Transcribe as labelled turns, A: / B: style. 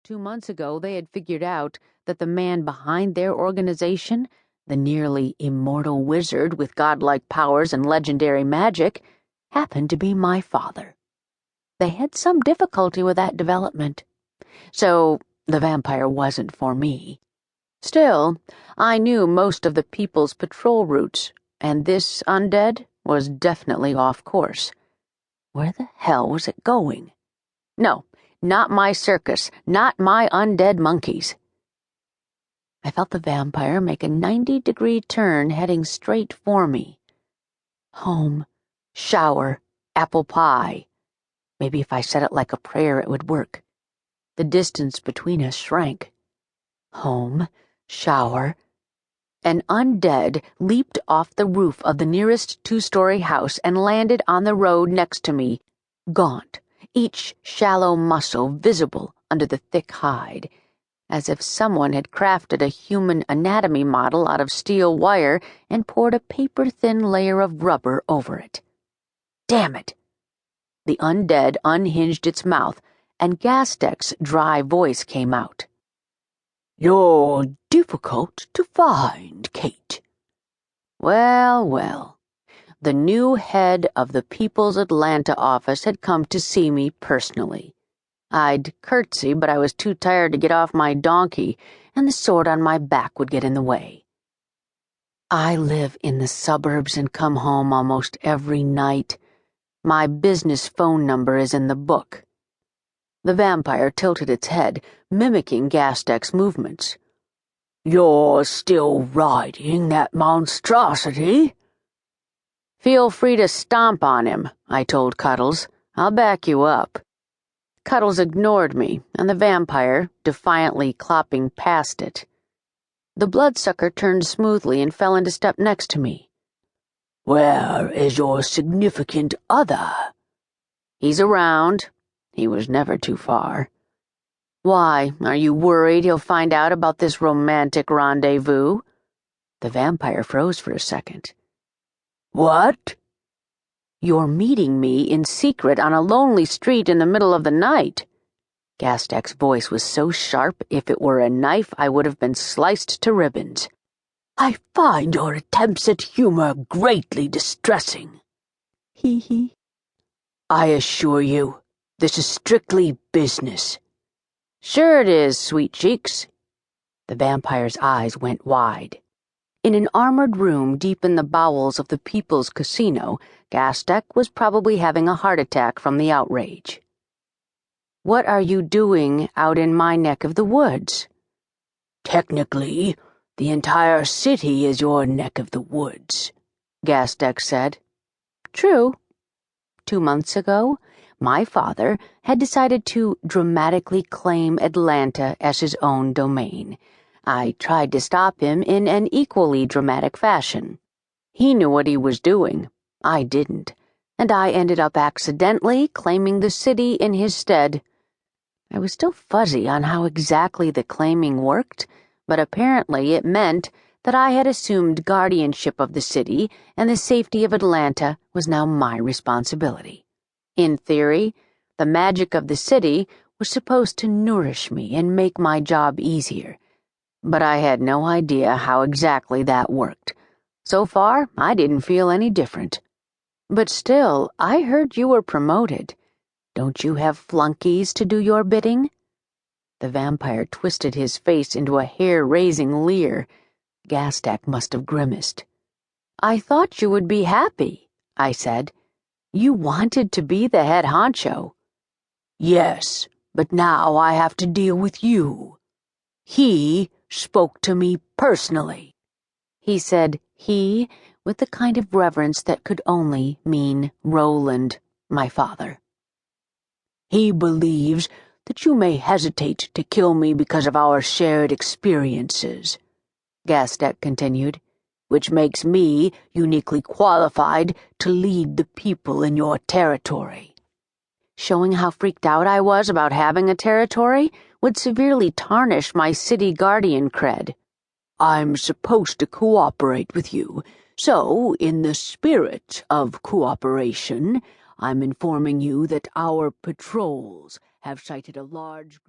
A: 2 months ago, they had figured out that the man behind their organization, the nearly immortal wizard with godlike powers and legendary magic, happened to be my father. They had some difficulty with that development, so the vampire wasn't for me. Still, I knew most of the people's patrol routes, and this undead was definitely off course. Where the hell was it going? No, not my circus, not my undead monkeys. I felt the vampire make a 90-degree turn heading straight for me. Home, shower, apple pie. Maybe if I said it like a prayer it would work. The distance between us shrank. Home, shower. An undead leaped off the roof of the nearest 2-story house and landed on the road next to me, gaunt, each shallow muscle visible under the thick hide, as if someone had crafted a human anatomy model out of steel wire and poured a paper-thin layer of rubber over it. Damn it! The undead unhinged its mouth, and Gastek's dry voice came out. "You're difficult to find, Kate." Well, well. The new head of the People's Atlanta office had come to see me personally. I'd curtsy, but I was too tired to get off my donkey, and the sword on my back would get in the way. I live in the suburbs and come home almost every night. My business phone number is in the book. The vampire tilted its head, mimicking Gastek's movements. "You're still riding that monstrosity?" "Feel free to stomp on him," I told Cuddles. "I'll back you up." Cuddles ignored me, and the vampire, defiantly clopping past it. The bloodsucker turned smoothly and fell into step next to me. "Where is your significant other?" "He's around. He was never too far." "Why, are you worried he'll find out about this romantic rendezvous?" The vampire froze for a second. "What?" "You're meeting me in secret on a lonely street in the middle of the night." Gastek's voice was so sharp, if it were a knife, I would have been sliced to ribbons. "I find your attempts at humor greatly distressing." Hee hee. "I assure you, this is strictly business." "Sure it is, sweet cheeks." The vampire's eyes went wide. In an armored room deep in the bowels of the People's Casino, Gastek was probably having a heart attack from the outrage. "What are you doing out in my neck of the woods?" "Technically, the entire city is your neck of the woods," Gastek said. "True. 2 months ago, my father had decided to dramatically claim Atlanta as his own domain. I tried to stop him in an equally dramatic fashion. He knew what he was doing. I didn't, and I ended up accidentally claiming the city in his stead. I was still fuzzy on how exactly the claiming worked, but apparently it meant that I had assumed guardianship of the city, and the safety of Atlanta was now my responsibility. In theory, the magic of the city was supposed to nourish me and make my job easier, but I had no idea how exactly that worked. So far, I didn't feel any different. But still, I heard you were promoted. Don't you have flunkies to do your bidding?" The vampire twisted his face into a hair-raising leer. Gastek must have grimaced. "I thought you would be happy," I said. "You wanted to be the head honcho." "Yes, but now I have to deal with you. He spoke to me personally." He said "he" with the kind of reverence that could only mean Roland, my father. "He believes that you may hesitate to kill me because of our shared experiences," Gastek continued, "which makes me uniquely qualified to lead the people in your territory." Showing how freaked out I was about having a territory would severely tarnish my city guardian cred. "I'm supposed to cooperate with you, so in the spirit of cooperation, I'm informing you that our patrols have sighted a large